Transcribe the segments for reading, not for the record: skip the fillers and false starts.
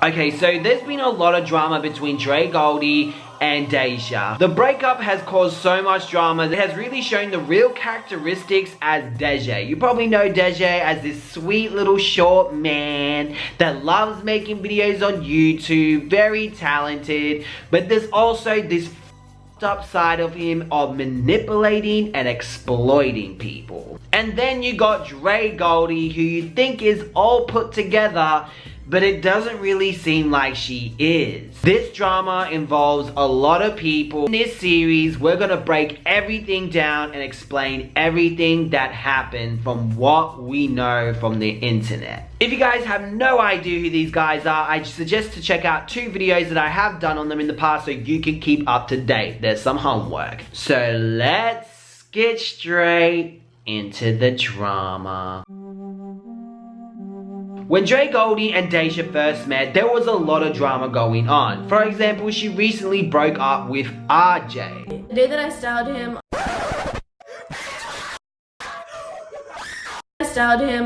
Okay, so there's been a lot of drama between Dregoldi and Desha. The breakup has caused so much drama. It has really shown the real characteristics as Desha. You probably know Desha as this sweet little short man that loves making videos on YouTube, very talented, but there's also this up side of him of manipulating and exploiting people. And then you got Dregoldi, who you think is all put together, but it doesn't really seem like she is. This drama involves a lot of people. In this series, we're gonna break everything down and explain everything that happened from what we know from the internet. If you guys have no idea who these guys are, I suggest to check out 2 videos that I have done on them in the past so you can keep up to date. There's some homework. So let's get straight into the drama. When Dregoldi and Desha first met, there was a lot of drama going on. For example, she recently broke up with RJ. The day that I styled him,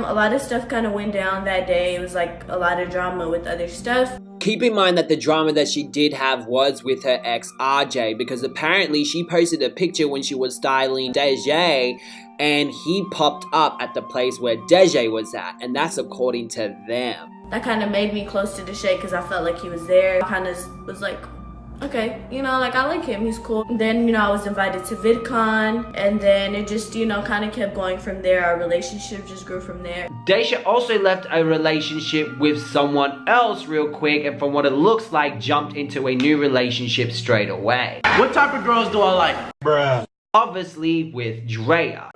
a lot of stuff kind of went down that day. It was like a lot of drama with other stuff. Keep in mind that the drama that she did have was with her ex RJ, because apparently she posted a picture when she was styling Desha and he popped up at the place where Desha was at, and that's according to them. That kind of made me close to Desha because I felt like he was there. I kind of was like, okay, you know, like I like him, he's cool. Then, you know, I was invited to VidCon, and then it just, you know, kind of kept going from there. Our relationship just grew from there. Desha also left a relationship with someone else real quick, and from what it looks like, jumped into a new relationship straight away. What type of girls do I like? Bruh. Obviously with Drea.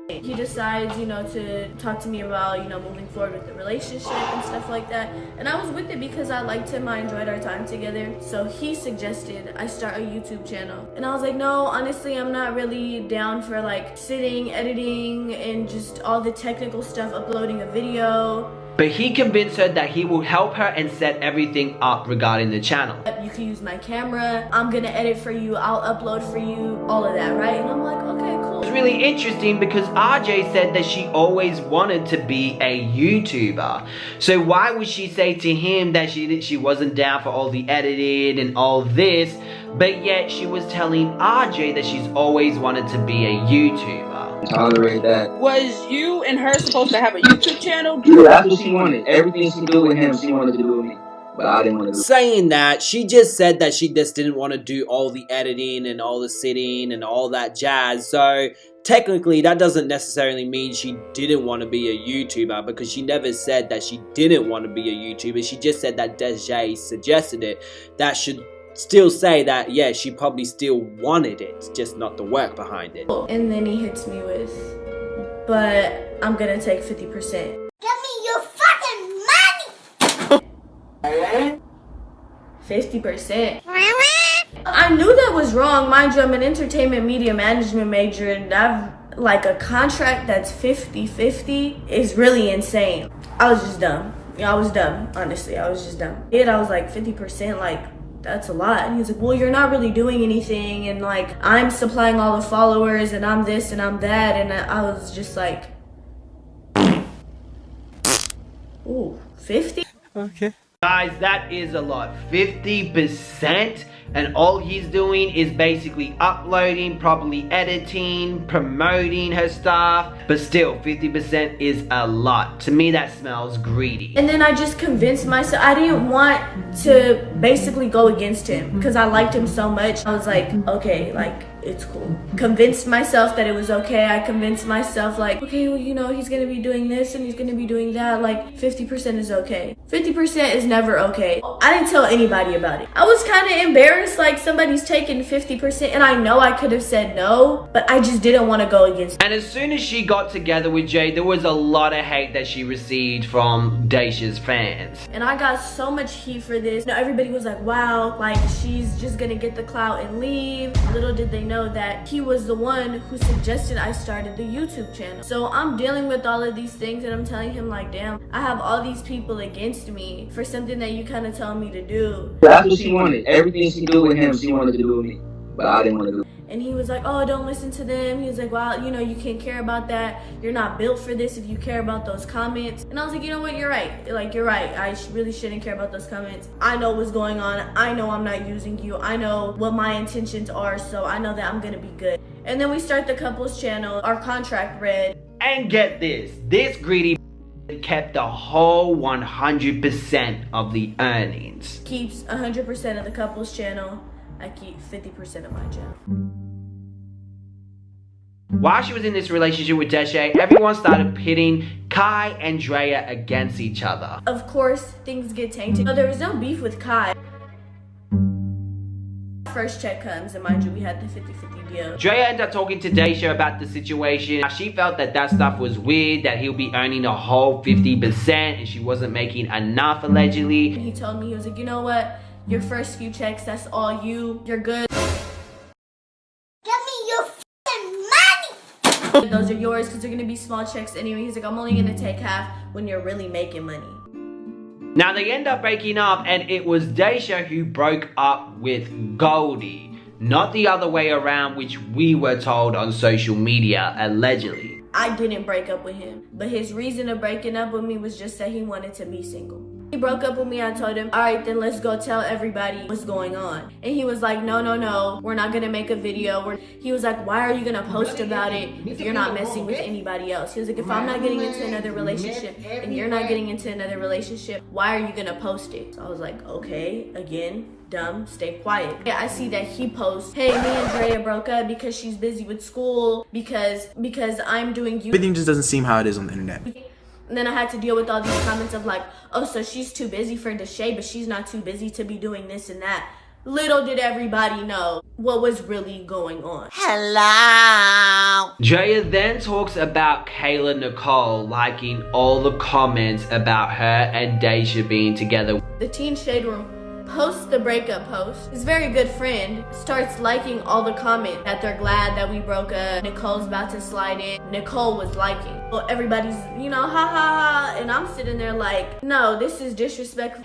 He decides, you know, to talk to me about, you know, moving forward with the relationship and stuff like that. And I was with it because I liked him, I enjoyed our time together. So he suggested I start a YouTube channel. And I was like, no, honestly, I'm not really down for like sitting, editing, and just all the technical stuff, uploading a video. But he convinced her that he will help her and set everything up regarding the channel. You can use my camera, I'm gonna edit for you, I'll upload for you, all of that, right? And I'm like, okay, cool. It's really interesting because RJ said that she always wanted to be a YouTuber. So why would she say to him that she wasn't down for all the editing and all this, but yet she was telling RJ that she's always wanted to be a YouTuber? Tolerate that. Was you and her supposed to have a YouTube channel? That's what she wanted. Everything she do with him, she wanted to do with me. But I didn't want to do it. Saying that, she just said that she just didn't want to do all the editing and all the sitting and all that jazz. So technically, that doesn't necessarily mean she didn't want to be a YouTuber, because she never said that she didn't want to be a YouTuber. She just said that Desha suggested it. That should still say that, yeah, she probably still wanted it, just not the work behind it. And then he hits me with, but I'm gonna take 50%. Give me your fucking money! 50%. I knew that was wrong. Mind you, I'm an entertainment media management major, and I've like a contract that's 50-50 is really insane. I was just dumb. I was dumb, honestly. I was just dumb. I was like 50%, like, that's a lot. And he's like, well, you're not really doing anything, and like I'm supplying all the followers, and I'm this and I'm that. And I was just like, ooh, 50? Okay. Guys, that is a lot. 50%, and all he's doing is basically uploading, probably editing, promoting her stuff, but still 50% is a lot. To me, that smells greedy. And then I just convinced myself, I didn't want to basically go against him because I liked him so much. I was like, okay, like, it's cool. Convinced myself that it was okay. I convinced myself like, okay, well, you know, he's gonna be doing this and he's gonna be doing that. Like 50% is okay. 50% is never okay. I didn't tell anybody about it. I was kind of embarrassed, like somebody's taking 50%, and I know I could have said no, but I just didn't want to go against it. And as soon as she got together with Jay, there was a lot of hate that she received from Desha's fans. And I got so much heat for this. You know, everybody was like, wow, like she's just gonna get the clout and leave. Little did they know that he was the one who suggested I started the YouTube channel. So I'm dealing with all of these things, and I'm telling him like, damn, I have all these people against me for something that you kind of tell me to do. That's what she wanted. Everything she do with him, she wanted to do with me. But I didn't want to do it. And he was like, oh, don't listen to them. He was like, well, you know, you can't care about that. You're not built for this if you care about those comments. And I was like, you know what, you're right. Like, you're right. I really shouldn't care about those comments. I know what's going on. I know I'm not using you. I know what my intentions are, so I know that I'm gonna be good. And then we start the couples channel. Our contract read. And get this greedy kept the whole 100% of the earnings. Keeps 100% of the couples channel. I keep 50% of my channel. While she was in this relationship with Desha, everyone started pitting Kai and Drea against each other. Of course, things get tainted. No, there was no beef with Kai. First check comes, and mind you, we had the 50-50 deal. Drea ended up talking to Desha about the situation. She felt that that stuff was weird, that he'll be earning a whole 50% and she wasn't making enough, allegedly. And he told me, he was like, you know what? Your first few checks, that's all you. You're good. Give me your fucking money! Those are yours because they're gonna be small checks anyway. He's like, I'm only gonna take half when you're really making money. Now they end up breaking up, and it was Desha who broke up with Goldi, not the other way around, which we were told on social media, allegedly. I didn't break up with him, but his reason of breaking up with me was just that he wanted to be single. He broke up with me. I told him, all right, then let's go tell everybody what's going on. And he was like, no, we're not gonna make a video. He was like, why are you gonna post about it if you're not messing with anybody else? He was like, if I'm not getting into another relationship and you're not getting into another relationship, why are you gonna post it? So I was like, okay, again, dumb, stay quiet. Yeah, I see that he posts, hey, me and Drea broke up because she's busy with school, because I'm doing you. Everything just doesn't seem how it is on the internet. And then I had to deal with all these comments of like, oh, so she's too busy for Deshae, but she's not too busy to be doing this and that. Little did everybody know what was really going on. Hello! Drea then talks about Kayla Nicole liking all the comments about her and Desha being together. The Teen Shade Room posts the breakup post. His very good friend starts liking all the comments that they're glad that we broke up. Nicole's about to slide in. Nicole was liking. Well, everybody's, you know, ha ha ha. And I'm sitting there like, no, this is disrespectful.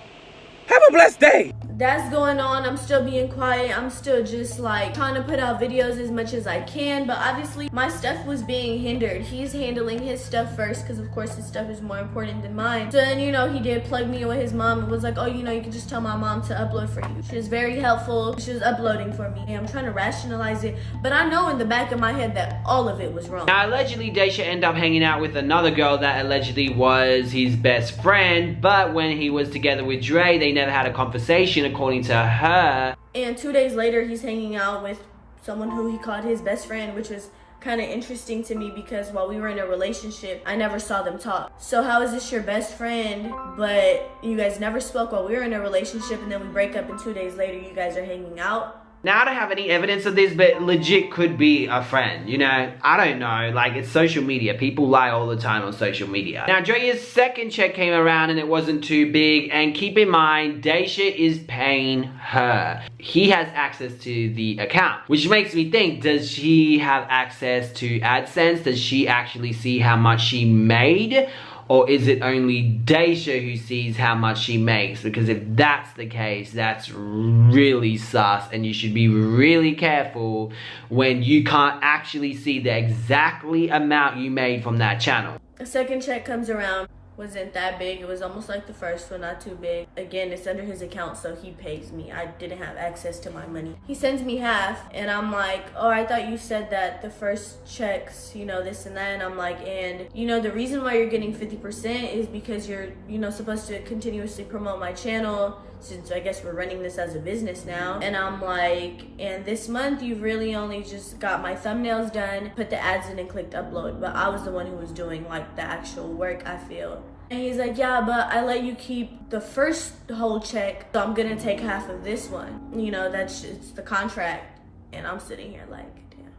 Have a blessed day. That's going on. I'm still being quiet. I'm still just like trying to put out videos as much as I can, but obviously my stuff was being hindered. He's handling his stuff first because of course his stuff is more important than mine. So then, you know, he did plug me in with his mom and was like, oh, you know, you can just tell my mom to upload for you. She was very helpful. She was uploading for me. And I'm trying to rationalize it, but I know in the back of my head that all of it was wrong. Now, allegedly, Desha ended up hanging out with another girl that allegedly was his best friend, but when he was together with Dre, they never had a conversation, according to her. And 2 days later, he's hanging out with someone who he called his best friend, which was kind of interesting to me because while we were in a relationship, I never saw them talk. So how is this your best friend, but you guys never spoke while we were in a relationship, and then we break up and 2 days later you guys are hanging out? Now, I don't have any evidence of this, but legit could be a friend, you know? I don't know, like, it's social media. People lie all the time on social media. Now, Drea's second check came around and it wasn't too big, and keep in mind, Desha is paying her. He has access to the account, which makes me think, does she have access to AdSense? Does she actually see how much she made? Or is it only Desha who sees how much she makes? Because if that's the case, that's really sus, and you should be really careful when you can't actually see the exactly amount you made from that channel. A second check comes around. Wasn't that big. It was almost like the first one, not too big. Again, it's under his account, so he pays me. I didn't have access to my money. He sends me half, and I'm like, oh, I thought you said that the first checks, you know, this and that. And I'm like, and you know, the reason why you're getting 50% is because you're, you know, supposed to continuously promote my channel, since I guess we're running this as a business now. And I'm like, and this month you've really only just got my thumbnails done, put the ads in and clicked upload, but I was the one who was doing like the actual work, I feel. And he's like, yeah, but I let you keep the first whole check, so I'm gonna take half of this one. You know, it's the contract. And I'm sitting here like, damn,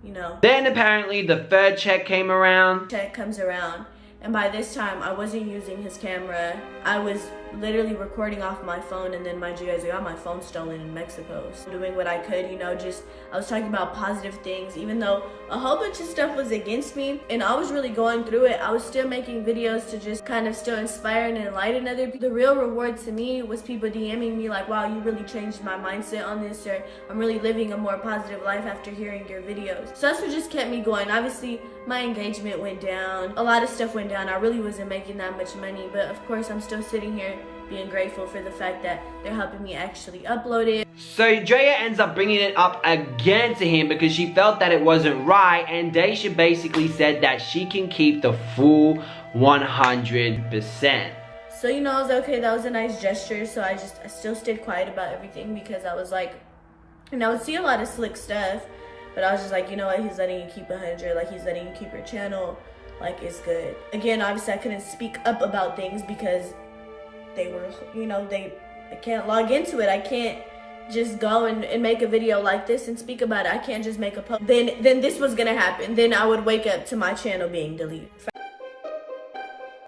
you know. Then apparently the third check came around. Check comes around, and by this time I wasn't using his camera. I was literally recording off my phone, and then mind you guys, I got my phone stolen in Mexico. So doing what I could, you know, just I was talking about positive things, even though a whole bunch of stuff was against me and I was really going through it. I was still making videos to just kind of still inspire and enlighten other people. The real reward to me was people DMing me like, wow, you really changed my mindset on this, or I'm really living a more positive life after hearing your videos. So that's what just kept me going. Obviously, my engagement went down. A lot of stuff went down. I really wasn't making that much money, but of course, I'm still sitting here being grateful for the fact that they're helping me actually upload it. So Drea ends up bringing it up again to him because she felt that it wasn't right, and Desha basically said that she can keep the full 100%. So, you know, I was okay, that was a nice gesture, so I still stayed quiet about everything because I was like, and I would see a lot of slick stuff, but I was just like, you know what, he's letting you keep 100, like he's letting you keep your channel, like it's good. Again, obviously I couldn't speak up about things because they were, you know, I can't log into it. I can't just go and make a video like this and speak about it. I can't just make a post. Then this was gonna happen. Then I would wake up to my channel being deleted.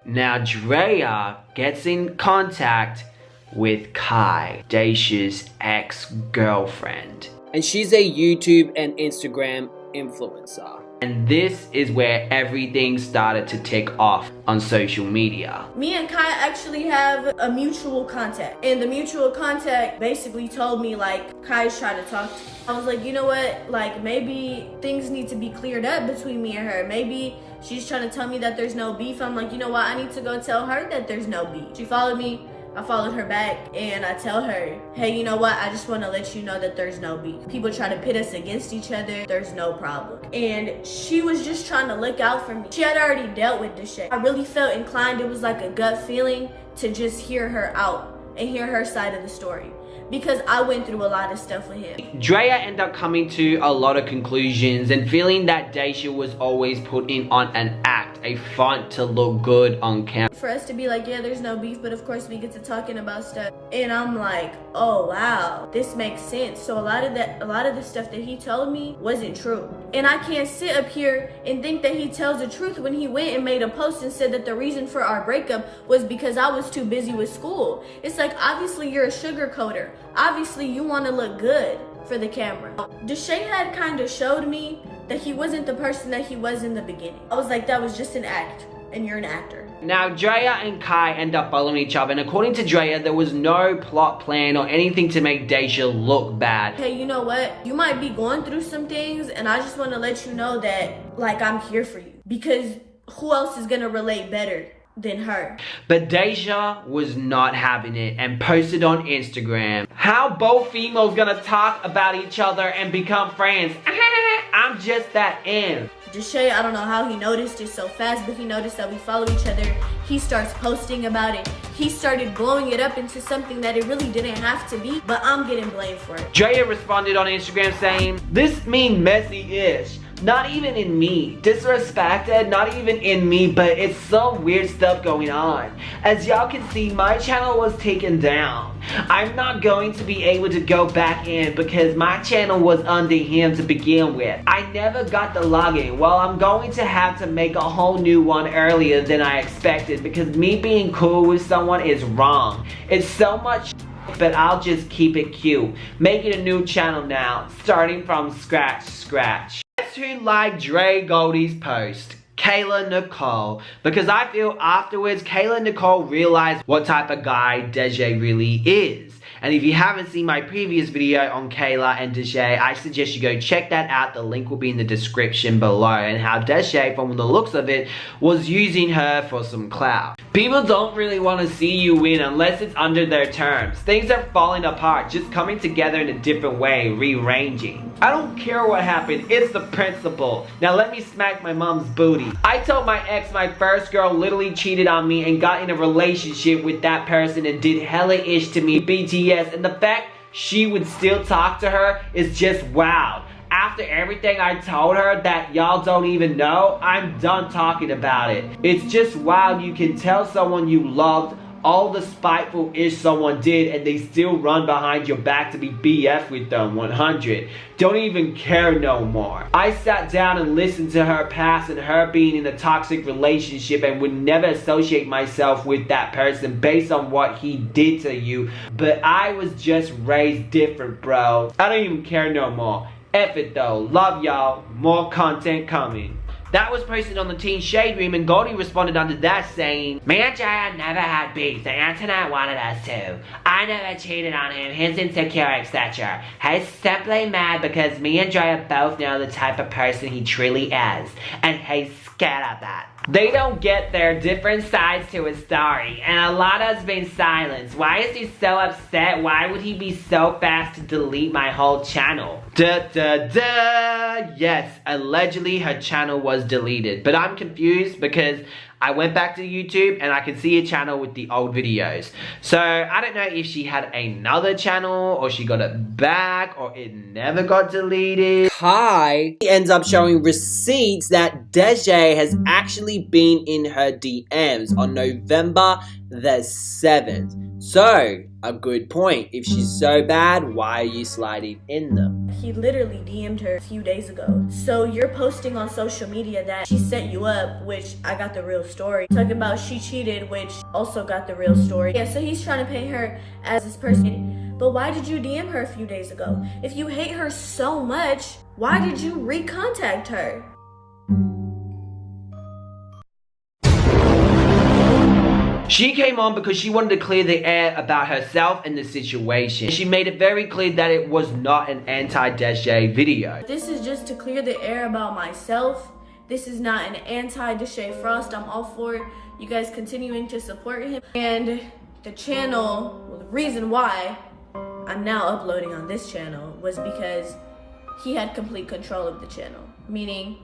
Now Drea gets in contact with Kai, Desha's ex-girlfriend. And she's a YouTube and Instagram influencer. And this is where everything started to take off on social media. Me and Kai actually have a mutual contact. And the mutual contact basically told me like, Kai's trying to talk to me. I was like, you know what? Like maybe things need to be cleared up between me and her. Maybe she's trying to tell me that there's no beef. I'm like, you know what? I need to go tell her that there's no beef. She followed me. I followed her back and I tell her, hey, you know what? I just want to let you know that there's no beef. People try to pit us against each other. There's no problem. And she was just trying to look out for me. She had already dealt with Desha. I really felt inclined. It was like a gut feeling to just hear her out and hear her side of the story, because I went through a lot of stuff with him. Drea ended up coming to a lot of conclusions and feeling that Desha was always putting on an act, a front to look good on camera. For us to be like, yeah, there's no beef, but of course we get to talking about stuff. And I'm like, oh wow, this makes sense. So a lot of the stuff that he told me wasn't true. And I can't sit up here and think that he tells the truth when he went and made a post and said that the reason for our breakup was because I was too busy with school. It's like, obviously you're a sugarcoater. Obviously you want to look good for the camera. Deshae had kind of showed me that he wasn't the person that he was in the beginning. I was like, that was just an act, and you're an actor. Now Drea and Kai end up following each other, and according to Drea, there was no plot plan or anything to make Desha look bad. Hey, you know what? You might be going through some things, and I just want to let you know that, like, I'm here for you. Because who else is gonna relate better than her? But Desha was not having it and posted on Instagram, how both females gonna talk about each other and become friends? I'm just that in. Deshae, I don't know how he noticed it so fast, but he noticed that we follow each other. He starts posting about it. He started blowing it up into something that it really didn't have to be, but I'm getting blamed for it. Drea responded on Instagram saying, this mean messy-ish. Not even in me. Disrespected, not even in me, but it's some weird stuff going on. As y'all can see, my channel was taken down. I'm not going to be able to go back in because my channel was under him to begin with. I never got the login. Well, I'm going to have to make a whole new one earlier than I expected because me being cool with someone is wrong. It's so much, but I'll just keep it cute. Making a new channel now, starting from scratch. Guess who liked Dregoldi's post? Kayla Nicole, because I feel afterwards Kayla Nicole realized what type of guy Desha really is. And if you haven't seen my previous video on Kayla and Desha, I suggest you go check that out. The link will be in the description below, and how Desha, from the looks of it, was using her for some clout. People don't really want to see you win unless it's under their terms. Things are falling apart, just coming together in a different way, rearranging. I don't care what happened, it's the principle. Now let me smack my mom's booty. I told my ex my first girl literally cheated on me and got in a relationship with that person and did hella ish to me, BTS, and the fact she would still talk to her is just wow. After everything I told her that y'all don't even know, I'm done talking about it. It's just wild you can tell someone you loved all the spiteful ish someone did and they still run behind your back to be BF with them 100. Don't even care no more. I sat down and listened to her past and her being in a toxic relationship and would never associate myself with that person based on what he did to you. But I was just raised different, bro. I don't even care no more. F it though. Love y'all. More content coming. That was posted on the Teen Shade Room and Goldi responded under that saying, "Me and Drea never had beef. The internet wanted us to. I never cheated on him. He's insecure, etc. He's simply mad because me and Drea both know the type of person he truly is. And he's scared of that." They don't get their different sides to his story, and a lot has been silenced. Why is he so upset? Why would he be so fast to delete my whole channel? Yes, allegedly her channel was deleted, but I'm confused because I went back to YouTube and I could see a channel with the old videos. So I don't know if she had another channel or she got it back or it never got deleted. Kai ends up showing receipts that Desha has actually been in her DMs on November the 7th. So, a good point. If she's so bad, why are you sliding in them? He literally DM'd her a few days ago. So you're posting on social media that she set you up, which I got the real story. Talking about she cheated, which also got the real story. Yeah, so he's trying to paint her as this person. But why did you DM her a few days ago? If you hate her so much, why did you recontact her? She came on because she wanted to clear the air about herself and the situation. She made it very clear that it was not an anti-Desha video. This is just to clear the air about myself. This is not an anti-Desha Frost. I'm all for you guys continuing to support him. And the channel, well, the reason why I'm now uploading on this channel was because he had complete control of the channel. Meaning,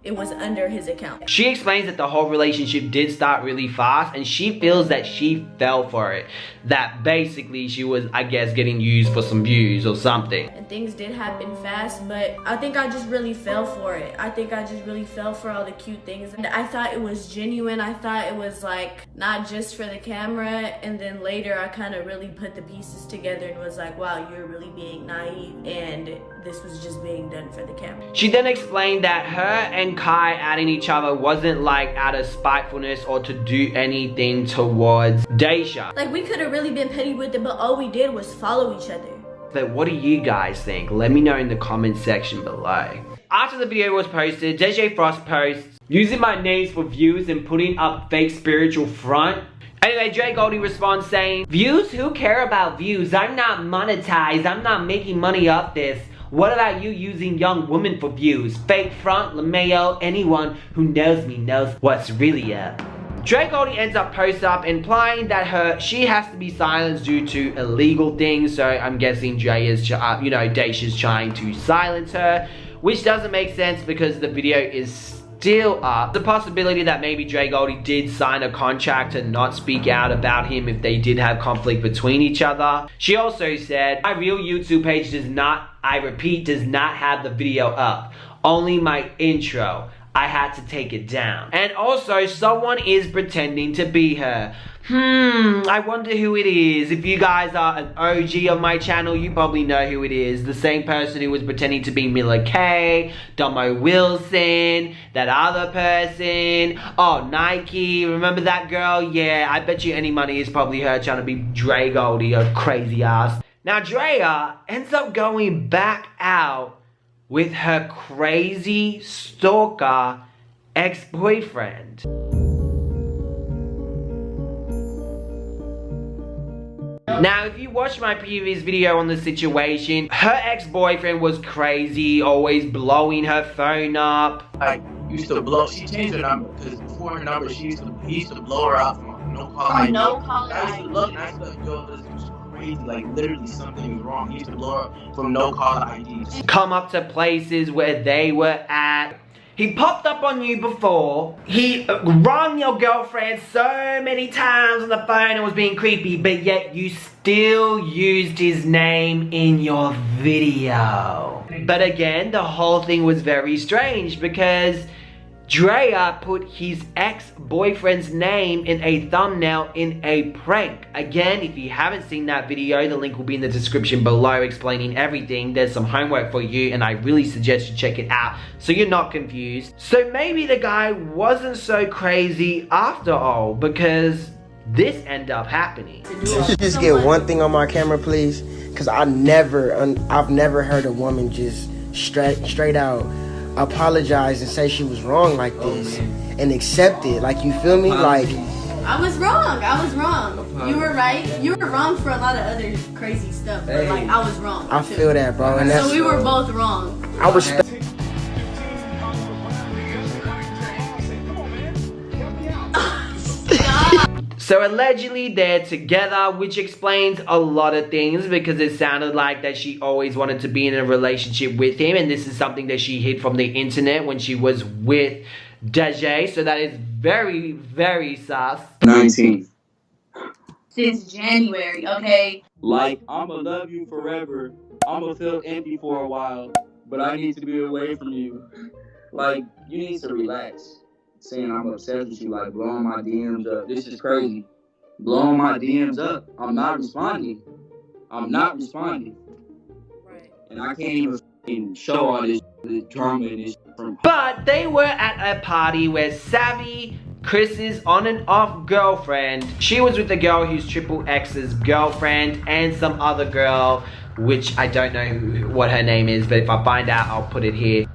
it was under his account. She explains that the whole relationship did start really fast and she feels that she fell for it. That basically she was, I guess, getting used for some views or something. And things did happen fast, but I think I just really fell for it. I think I just really fell for all the cute things. And I thought it was genuine. I thought it was like, not just for the camera. And then later I kind of really put the pieces together and was like, wow, you're really being naive. And this was just being done for the camera. She then explained that her and Kai adding each other wasn't like out of spitefulness or to do anything towards Desha. Like we could have really been petty with it, but all we did was follow each other. But what do you guys think? Let me know in the comment section below. After the video was posted, Desha Frost posts, "Using my names for views and putting up fake spiritual front." Anyway, Dregoldi responds saying, "Views? Who care about views? I'm not monetized. I'm not making money off this. What about you using young women for views? Fake front, LeMayo, anyone who knows me knows what's really up." Dregoldi ends up post up implying that she has to be silenced due to illegal things. So I'm guessing Desha's trying to silence her, which doesn't make sense because the video is still up. The possibility that maybe Dregoldi did sign a contract to not speak out about him if they did have conflict between each other. She also said, "My real YouTube page does not, I repeat, does not have the video up. Only my intro. I had to take it down. And also, someone is pretending to be her. I wonder who it is. If you guys are an OG of my channel, you probably know who it is. The same person who was pretending to be Mila K, Domo Wilson, that other person. Oh, Nike. Remember that girl? Yeah, I bet you any money is probably her trying to be Dregoldi, a crazy ass." Now, Drea ends up going back out with her crazy stalker ex-boyfriend. Now, if you watched my previous video on the situation, her ex-boyfriend was crazy, always blowing her phone up. Like, used to blow, she changed her number, because before her number, he used to blow her out from no call ID. No call I used to look and I used to like, yo, this was crazy, like literally something was wrong. He used to blow her from no call ID. Come up to places where they were at. He popped up on you before. He rung your girlfriend so many times on the phone and was being creepy, but yet you still used his name in your video. But again, the whole thing was very strange because Drea put his ex-boyfriend's name in a thumbnail in a prank. Again, if you haven't seen that video, the link will be in the description below explaining everything. There's some homework for you and I really suggest you check it out so you're not confused. So maybe the guy wasn't so crazy after all, because this ended up happening. Just get one thing on my camera, please, because I've never heard a woman just straight out apologize and say she was wrong like this and accept it. Like, you feel me? Like, I was wrong. You were right. You were wrong for a lot of other crazy stuff, but like, I was wrong. I feel that, bro. And that's, so we were both wrong. I respect. So allegedly they're together, which explains a lot of things, because it sounded like that she always wanted to be in a relationship with him, and this is something that she hid from the internet when she was with Deshae. So that is very, very sus. 19. Since January, okay? Like, I'ma love you forever. I'ma feel empty for a while, but I need to be away from you. Like, you need to relax. Saying I'm obsessed with you, like blowing my DMs up. This is crazy. Blowing my DMs up. I'm not responding. Right. And I can't even show all this drama and this from. But they were at a party where Savay, Chris's on and off girlfriend, she was with the girl who's Triple X's girlfriend, and some other girl, which I don't know what her name is, but if I find out, I'll put it here.